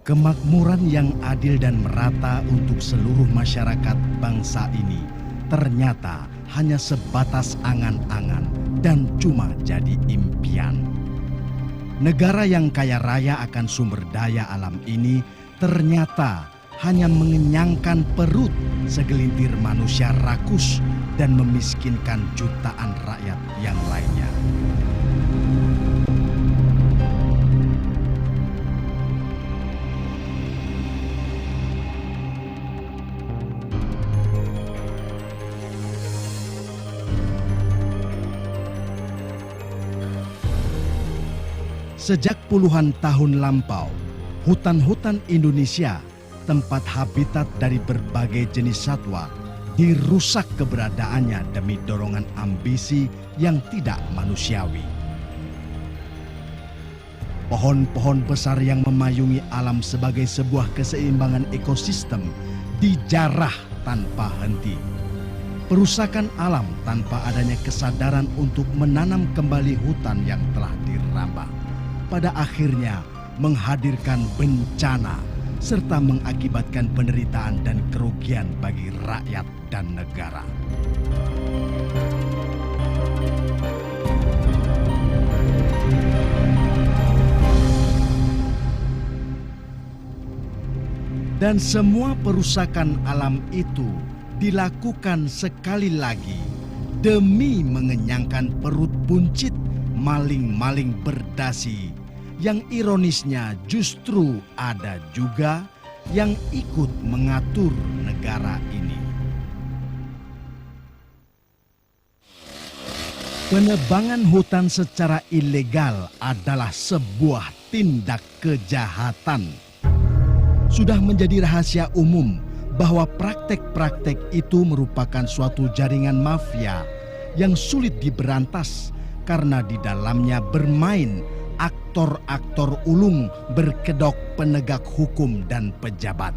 Kemakmuran yang adil dan merata untuk seluruh masyarakat bangsa ini ternyata hanya sebatas angan-angan dan cuma jadi impian. Negara yang kaya raya akan sumber daya alam ini ternyata hanya mengenyangkan perut segelintir manusia rakus dan memiskinkan jutaan rakyat yang lainnya. Sejak puluhan tahun lampau, hutan-hutan Indonesia, tempat habitat dari berbagai jenis satwa, dirusak keberadaannya demi dorongan ambisi yang tidak manusiawi. Pohon-pohon besar yang memayungi alam sebagai sebuah keseimbangan ekosistem dijarah tanpa henti. Perusakan alam tanpa adanya kesadaran untuk menanam kembali hutan yang telah dirambah, pada akhirnya menghadirkan bencana serta mengakibatkan penderitaan dan kerugian bagi rakyat dan negara. Dan semua perusakan alam itu dilakukan sekali lagi demi mengenyangkan perut buncit maling-maling berdasi, yang ironisnya justru ada juga yang ikut mengatur negara ini. Penebangan hutan secara ilegal adalah sebuah tindak kejahatan. Sudah menjadi rahasia umum bahwa praktek-praktek itu merupakan suatu jaringan mafia yang sulit diberantas karena di dalamnya bermain aktor-aktor ulung berkedok penegak hukum dan pejabat.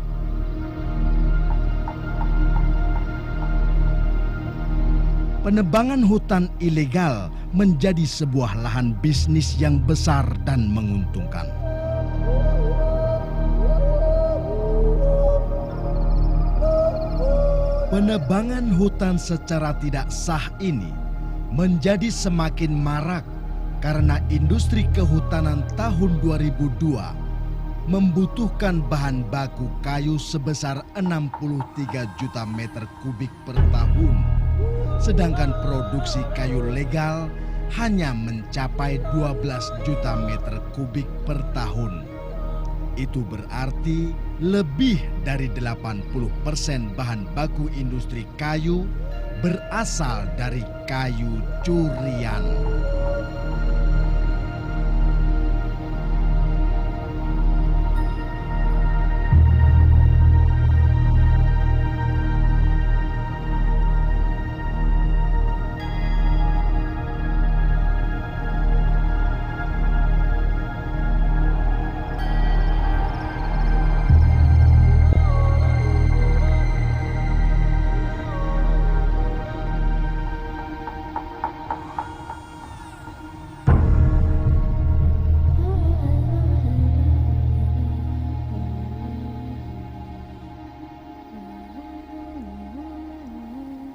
Penebangan hutan ilegal menjadi sebuah lahan bisnis yang besar dan menguntungkan. Penebangan hutan secara tidak sah ini menjadi semakin marak karena industri kehutanan tahun 2002 membutuhkan bahan baku kayu sebesar 63 juta meter kubik per tahun, sedangkan produksi kayu legal hanya mencapai 12 juta meter kubik per tahun. Itu berarti lebih dari 80% bahan baku industri kayu berasal dari kayu curian.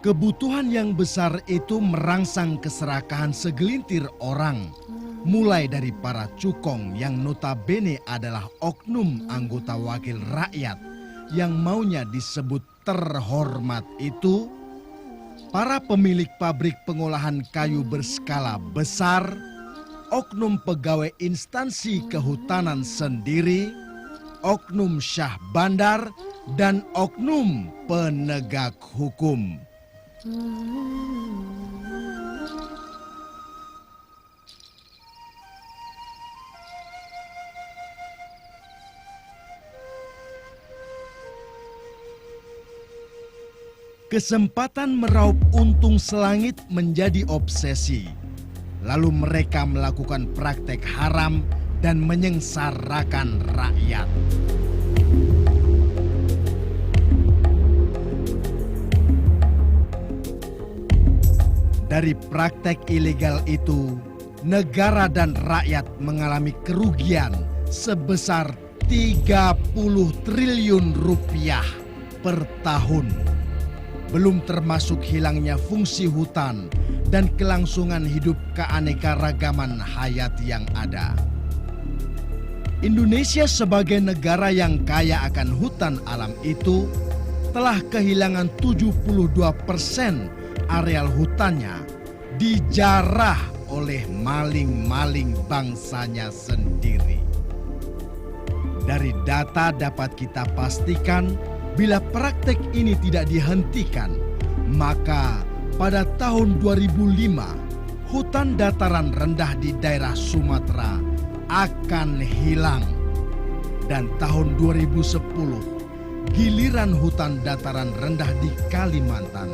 Kebutuhan yang besar itu merangsang keserakahan segelintir orang, mulai dari para cukong yang notabene adalah oknum anggota wakil rakyat yang maunya disebut terhormat itu, para pemilik pabrik pengolahan kayu berskala besar, oknum pegawai instansi kehutanan sendiri, oknum syah bandar, dan oknum penegak hukum. Kesempatan meraup untung selangit menjadi obsesi. Lalu mereka melakukan praktek haram dan menyengsarakan rakyat. Dari praktek ilegal itu, negara dan rakyat mengalami kerugian sebesar 30 triliun rupiah per tahun. Belum termasuk hilangnya fungsi hutan dan kelangsungan hidup keanekaragaman hayati yang ada. Indonesia sebagai negara yang kaya akan hutan alam itu telah kehilangan 72% areal hutannya dijarah oleh maling-maling bangsanya sendiri. Dari data dapat kita pastikan bila praktek ini tidak dihentikan, maka pada tahun 2005 hutan dataran rendah di daerah Sumatera akan hilang. Dan tahun 2010 giliran hutan dataran rendah di Kalimantan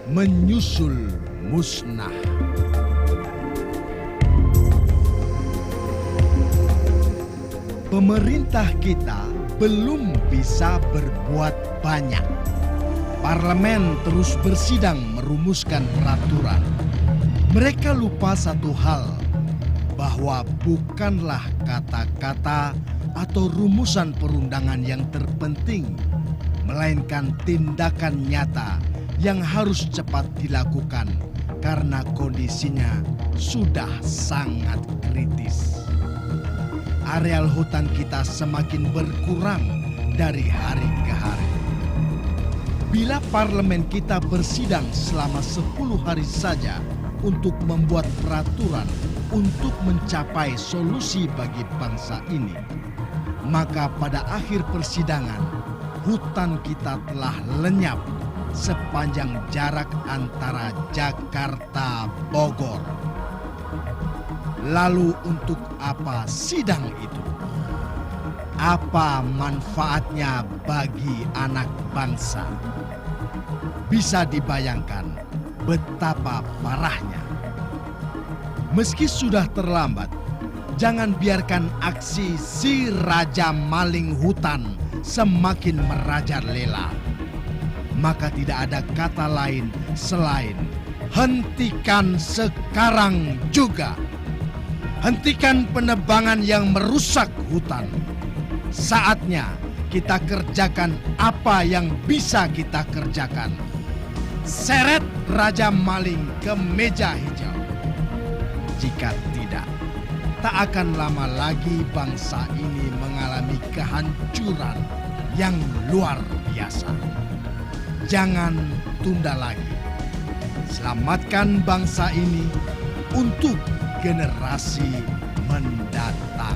menyusul musnah. Pemerintah kita belum bisa berbuat banyak. Parlemen terus bersidang merumuskan peraturan. Mereka lupa satu hal, bahwa bukanlah kata-kata atau rumusan perundangan yang terpenting, melainkan tindakan nyata yang harus cepat dilakukan karena kondisinya sudah sangat kritis. Areal hutan kita semakin berkurang dari hari ke hari. Bila parlemen kita bersidang selama 10 hari saja untuk membuat peraturan untuk mencapai solusi bagi bangsa ini, maka pada akhir persidangan hutan kita telah lenyap sepanjang jarak antara Jakarta Bogor. Lalu untuk apa sidang itu? Apa manfaatnya bagi anak bangsa? Bisa dibayangkan betapa parahnya. Meski sudah terlambat, jangan biarkan aksi si raja maling hutan semakin merajalela. Maka tidak ada kata lain selain hentikan sekarang juga. Hentikan penebangan yang merusak hutan. Saatnya kita kerjakan apa yang bisa kita kerjakan. Seret raja maling ke meja hijau. Jika tidak, tak akan lama lagi bangsa ini mengalami kehancuran yang luar biasa. Jangan tunda lagi. Selamatkan bangsa ini untuk generasi mendatang.